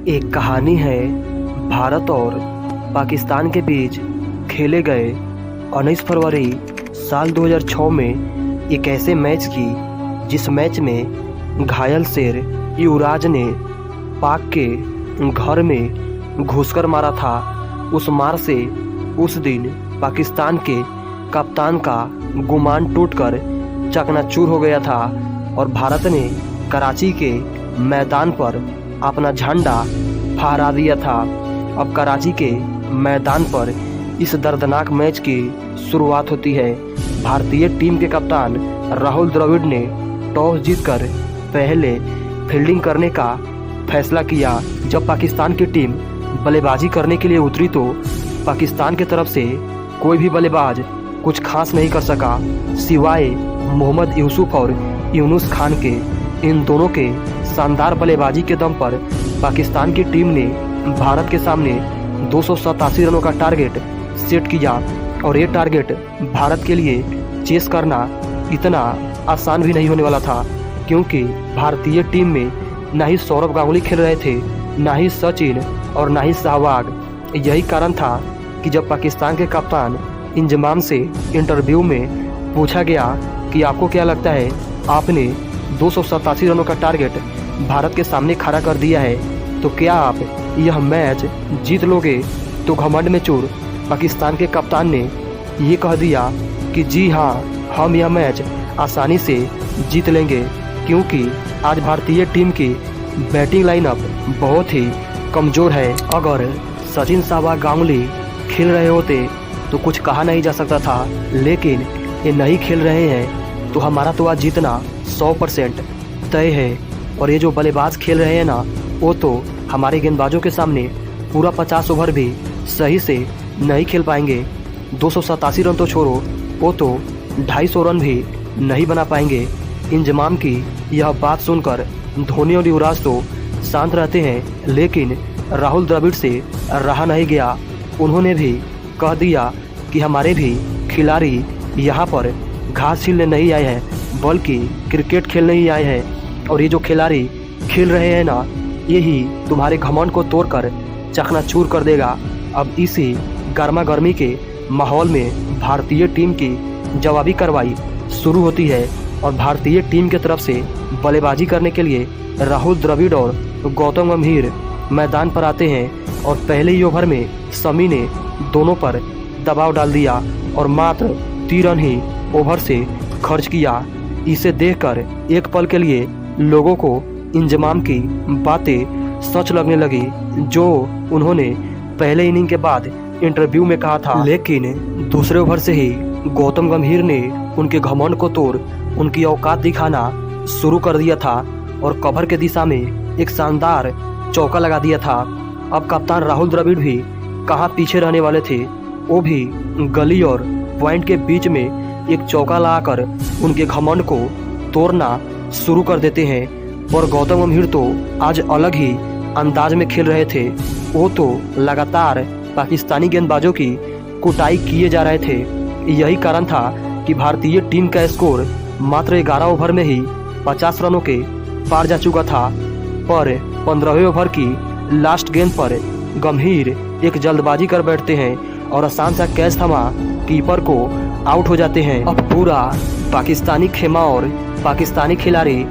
एक कहानी है भारत और पाकिस्तान के बीच खेले गए 19 फरवरी साल 2006 में एक ऐसे मैच की जिस मैच में घायल शेर युवराज ने पाक के घर में घुसकर मारा था। उस मार से उस दिन पाकिस्तान के कप्तान का गुमान टूटकर चकनाचूर हो गया था और भारत ने कराची के मैदान पर अपना झंडा फहरा दिया था। अब कराची के मैदान पर इस दर्दनाक मैच की शुरुआत होती है। भारतीय टीम के कप्तान राहुल द्रविड़ ने टॉस जीतकर पहले फील्डिंग करने का फैसला किया। जब पाकिस्तान की टीम बल्लेबाजी करने के लिए उतरी तो पाकिस्तान की तरफ से कोई भी बल्लेबाज कुछ खास नहीं कर सका सिवाय मोहम्मद यूसुफ और यूनुस खान के। इन दोनों के शानदार बल्लेबाजी के दम पर पाकिस्तान की टीम ने भारत के सामने 287 रनों का टारगेट सेट किया और ये टारगेट भारत के लिए चेस करना इतना आसान भी नहीं होने वाला था, क्योंकि भारतीय टीम में ना ही सौरव गांगुली खेल रहे थे, ना ही सचिन और ना ही सहवाग। यही कारण था कि जब पाकिस्तान के कप्तान इंजमाम से इंटरव्यू में पूछा गया कि आपको क्या लगता है, आपने 287 रनों का टारगेट भारत के सामने खड़ा कर दिया है, तो क्या आप यह मैच जीत लोगे? तो घमंड में चूर पाकिस्तान के कप्तान ने ये कह दिया कि जी हाँ, हम यह मैच आसानी से जीत लेंगे, क्योंकि आज भारतीय टीम की बैटिंग लाइनअप बहुत ही कमज़ोर है। अगर सचिन सहवाग गांगुली खेल रहे होते तो कुछ कहा नहीं जा सकता था, लेकिन ये नहीं खेल रहे हैं तो हमारा तो आज जीतना 100% तय है। और ये जो बल्लेबाज खेल रहे हैं ना, वो तो हमारे गेंदबाजों के सामने पूरा 50 ओवर भी सही से नहीं खेल पाएंगे। 287 रन तो छोड़ो, वो तो 250 रन भी नहीं बना पाएंगे। इंजमाम की यह बात सुनकर धोनी और युवराज तो शांत रहते हैं, लेकिन राहुल द्रविड़ से रहा नहीं गया। उन्होंने भी कह दिया कि हमारे भी खिलाड़ी यहाँ पर घास छीलने नहीं आए हैं, बल्कि क्रिकेट खेलने ही आए हैं। और ये जो खिलाड़ी खेल रहे हैं ना, यही तुम्हारे घमंड को तोड़कर चकनाचूर कर देगा। अब इसी गर्मा गर्मी के माहौल में भारतीय टीम की जवाबी कार्रवाई शुरू होती है और भारतीय टीम की तरफ से बल्लेबाजी करने के लिए राहुल द्रविड़ और गौतम गंभीर मैदान पर आते हैं और पहले ही ओवर में शमी ने दोनों पर दबाव डाल दिया और मात्र 3 रन ही ओवर से खर्च किया। इसे देखकर एक पल के लिए लोगों को इंजमाम की बातें सच लगने लगी, जो उन्होंने पहले इनिंग के बाद इंटरव्यू में कहा था। लेकिन दूसरे ओवर से ही गौतम गंभीर ने उनके घमंड को तोड़ उनकी औकात दिखाना शुरू कर दिया था और कवर के दिशा में एक शानदार चौका लगा दिया था। अब कप्तान राहुल द्रविड़ भी कहाँ पीछे रहने वाले थे, वो भी गली और पॉइंट के बीच में एक चौका लगाकर उनके घमंड को तोड़ना शुरू कर देते हैं। और गौतम गंभीर तो आज अलग ही अंदाज में खेल रहे थे। वो तो लगातार पाकिस्तानी गेंदबाजों की कुटाई किए जा रहे थे। यही कारण था कि भारतीय टीम का स्कोर मात्र 11 ओवर में ही 50 रनों के पार जा चुका था। पर 15वें ओवर की लास्ट गेंद पर गंभीर एक जल्दबाजी कर बैठते हैं और आसान सा कैच थमा कीपर को आउट हो जाते हैं। अब पूरा पाकिस्तानी खेमा और पाकिस्तानी खिलाड़ी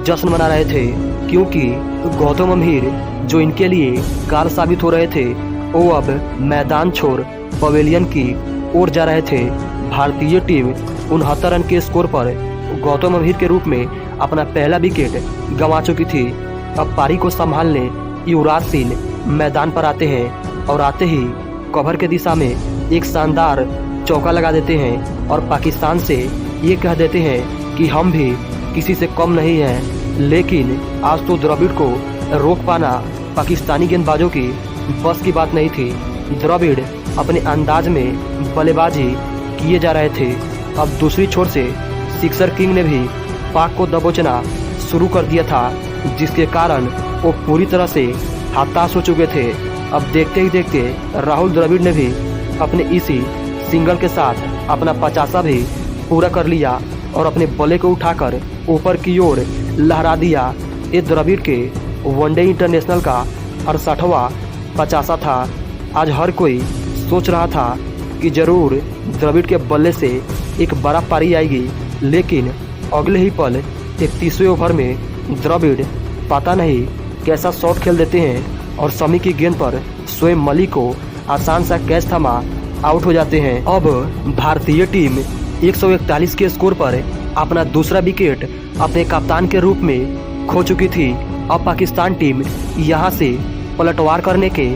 जश्न मना रहे थे, क्योंकि गौतम गंभीर जो इनके लिए काल साबित हो रहे थे, वो अब मैदान छोड़ पवेलियन की ओर जा रहे थे। भारतीय टीम 69 रन के स्कोर पर गौतम गंभीर के रूप में अपना पहला विकेट गंवा चुकी थी। अब पारी को संभालने युवराज सिंह मैदान पर आते हैं और आते ही कवर के दिशा में एक शानदार चौका लगा देते हैं और पाकिस्तान से ये कह देते हैं कि हम भी किसी से कम नहीं हैं। लेकिन आज तो द्रविड़ को रोक पाना पाकिस्तानी गेंदबाजों की बस की बात नहीं थी। द्रविड़ अपने अंदाज में बल्लेबाजी किए जा रहे थे। अब दूसरी छोर से सिक्सर किंग ने भी पाक को दबोचना शुरू कर दिया था, जिसके कारण वो पूरी तरह से हताश हो चुके थे। अब देखते ही देखते राहुल द्रविड़ ने भी अपने इसी सिंगल के साथ अपना 50 भी पूरा कर लिया और अपने बल्ले को उठाकर ऊपर की ओर लहरा दिया। ये द्रविड़ के वनडे इंटरनेशनल का 68वां 50वां था। आज हर कोई सोच रहा था कि जरूर द्रविड़ के बल्ले से एक बड़ा पारी आएगी, लेकिन अगले ही पल 31वें ओवर में द्रविड़ पता नहीं कैसा शॉट खेल देते हैं और शमी की गेंद पर स्वयं मलिक को आसान सा कैच थमा आउट हो जाते हैं। अब भारतीय टीम 141 के स्कोर पर अपना दूसरा विकेट अपने कप्तान के रूप में खो चुकी थी। अब पाकिस्तान टीम यहां से पलटवार करने के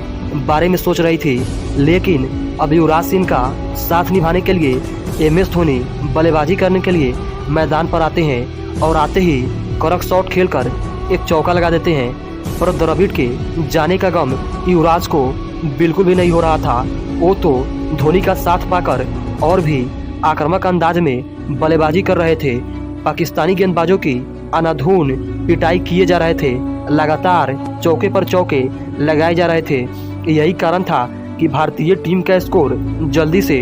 बारे में सोच रही थी, लेकिन अब युवराज सिंह का साथ निभाने के लिए MS धोनी बल्लेबाजी करने के लिए मैदान पर आते हैं और आते ही कड़क शॉट खेलकर एक चौका लगा देते हैं। पर द्रविड़ के जाने का गम युवराज को बिल्कुल भी नहीं हो रहा था। वो तो धोनी का साथ पाकर और भी आक्रामक अंदाज में बल्लेबाजी कर रहे थे। पाकिस्तानी गेंदबाजों की अनाधून पिटाई किए जा रहे थे, लगातार चौके पर चौके लगाए जा रहे थे। यही कारण था कि भारतीय टीम का स्कोर जल्दी से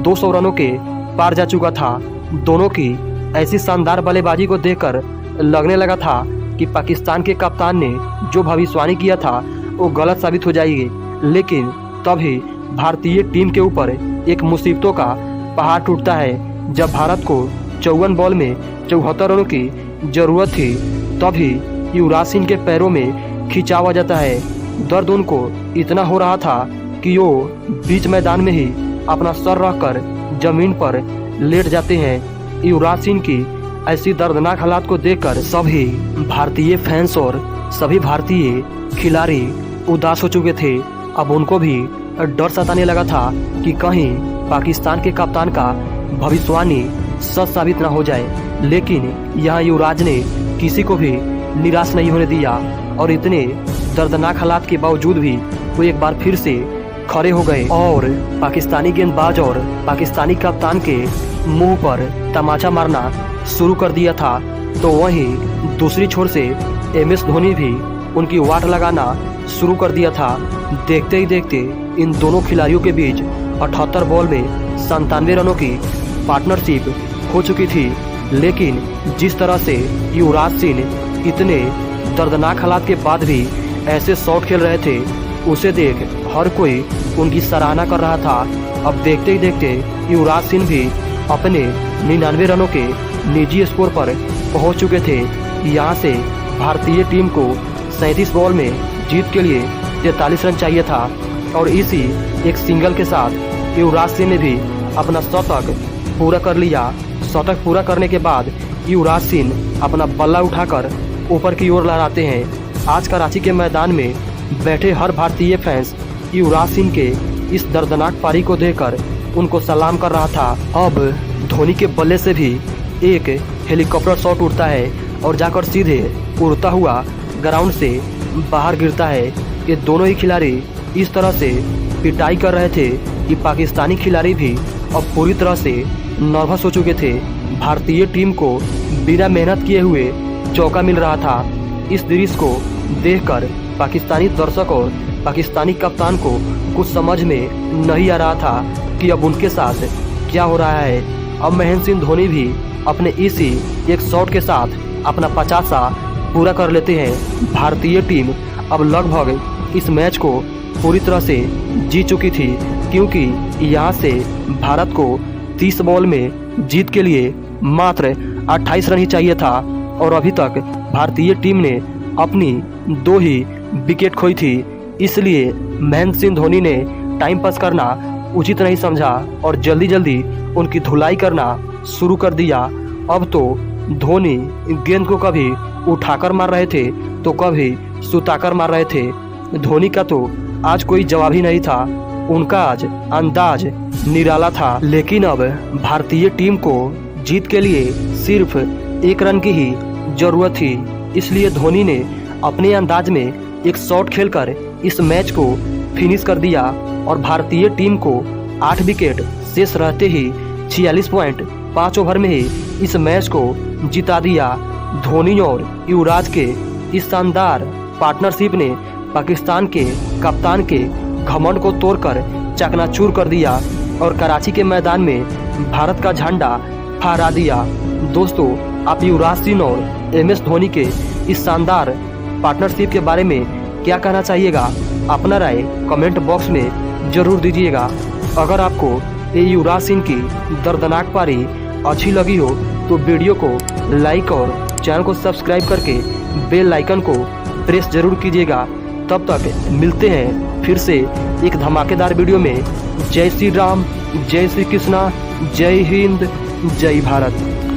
200 रनों के पार जा चुका था। दोनों की ऐसी शानदार बल्लेबाजी को देखकर लगने लगा था कि पाकिस्तान के कप्तान ने जो भविष्यवाणी किया था वो गलत साबित हो जाएगी। लेकिन तभी भारतीय टीम के ऊपर एक मुसीबतों का पहाड़ टूटता है। जब भारत को 54 बॉल में 74 रनों की जरूरत थी, तभी युवराज सिंह के पैरों में खिंचाव आ जाता है। दर्द उनको इतना हो रहा था कि वो बीच मैदान में ही अपना सर रखकर जमीन पर लेट जाते हैं। युवराज सिंह की ऐसी दर्दनाक हालात को देखकर सभी भारतीय फैंस और सभी भारतीय खिलाड़ी उदास हो चुके थे। अब उनको भी डर सताने लगा था कि कहीं पाकिस्तान के कप्तान का भविष्यवाणी सच साबित न हो जाए। लेकिन यहाँ युवराज ने किसी को भी निराश नहीं होने दिया और इतने दर्दनाक हालात के बावजूद भी वो एक बार फिर से खड़े हो गए और पाकिस्तानी गेंदबाज और पाकिस्तानी कप्तान के मुंह पर तमाचा मारना शुरू कर दिया था। तो वहीं दूसरी छोर से MS धोनी भी उनकी वाट लगाना शुरू कर दिया था। देखते ही देखते इन दोनों खिलाड़ियों के बीच 78 बॉल में 97 रनों की पार्टनरशिप हो चुकी थी। लेकिन जिस तरह से युवराज सिंह इतने दर्दनाक हालात के बाद भी ऐसे शॉट खेल रहे थे, उसे देख हर कोई उनकी सराहना कर रहा था। अब देखते ही देखते युवराज सिंह भी अपने 99 रनों के निजी स्कोर पर पहुंच चुके थे। यहां से भारतीय टीम को 37 बॉल में जीत के लिए 43 रन चाहिए था और इसी एक सिंगल के साथ युवराज सिंह ने भी अपना शतक पूरा कर लिया। शतक पूरा करने के बाद युवराज सिंह अपना बल्ला उठाकर ऊपर की ओर लहराते हैं। आज कराची के मैदान में बैठे हर भारतीय फैंस युवराज सिंह के इस दर्दनाक पारी को देखकर उनको सलाम कर रहा था। अब धोनी के बल्ले से भी एक हेलीकॉप्टर शॉट उड़ता है और जाकर सीधे उड़ता हुआ ग्राउंड से बाहर गिरता है। ये दोनों ही खिलाड़ी इस तरह से पिटाई कर रहे थे कि पाकिस्तानी खिलाड़ी भी अब पूरी तरह से नर्वस हो चुके थे। भारतीय टीम को बिना मेहनत किए हुए चौका मिल रहा था। इस दृश्य को देखकर पाकिस्तानी दर्शक और पाकिस्तानी कप्तान को कुछ समझ में नहीं आ रहा था कि अब उनके साथ क्या हो रहा है। अब महेंद्र सिंह धोनी भी अपने इसी एक शॉट के साथ अपना 50वां पूरा कर लेते हैं। भारतीय टीम अब लगभग इस मैच को पूरी तरह से जीत चुकी थी, क्योंकि यहाँ से भारत को 30 बॉल में जीत के लिए मात्र 28 रन ही चाहिए था और अभी तक भारतीय टीम ने अपनी 2 ही विकेट खोई थी। इसलिए महेंद्र सिंह धोनी ने टाइम पास करना उचित नहीं समझा और जल्दी जल्दी उनकी धुलाई करना शुरू कर दिया। अब तो धोनी गेंद को कभी उठाकर मार रहे थे तो कभी सुताकर मार रहे थे। धोनी का तो आज कोई जवाब ही नहीं था। उनका आज अंदाज निराला था। लेकिन अब भारतीय टीम को जीत के लिए सिर्फ 1 रन की ही जरूरत थी। इसलिए धोनी ने अपने अंदाज में एक शॉट खेलकर इस मैच को फिनिश कर दिया और भारतीय टीम को 8 विकेट शेष रहते ही 46.5 ओवर में ही इस मैच को जिता दिया। धोनी और युवराज के इस शानदार पार्टनरशिप ने पाकिस्तान के कप्तान के घमंड को तोड़कर चकनाचूर कर दिया और कराची के मैदान में भारत का झंडा फहरा दिया। दोस्तों, आप युवराज सिंह और MS धोनी के इस शानदार पार्टनरशिप के बारे में क्या कहना चाहिएगा, अपना राय कमेंट बॉक्स में ज़रूर दीजिएगा। अगर आपको ये युवराज सिंह की दर्दनाक पारी अच्छी लगी हो तो वीडियो को लाइक और चैनल को सब्सक्राइब करके बेल आइकन को प्रेस जरूर कीजिएगा। तब तक मिलते हैं फिर से एक धमाकेदार वीडियो में। जय श्री राम, जय श्री कृष्णा, जय हिंद, जय भारत।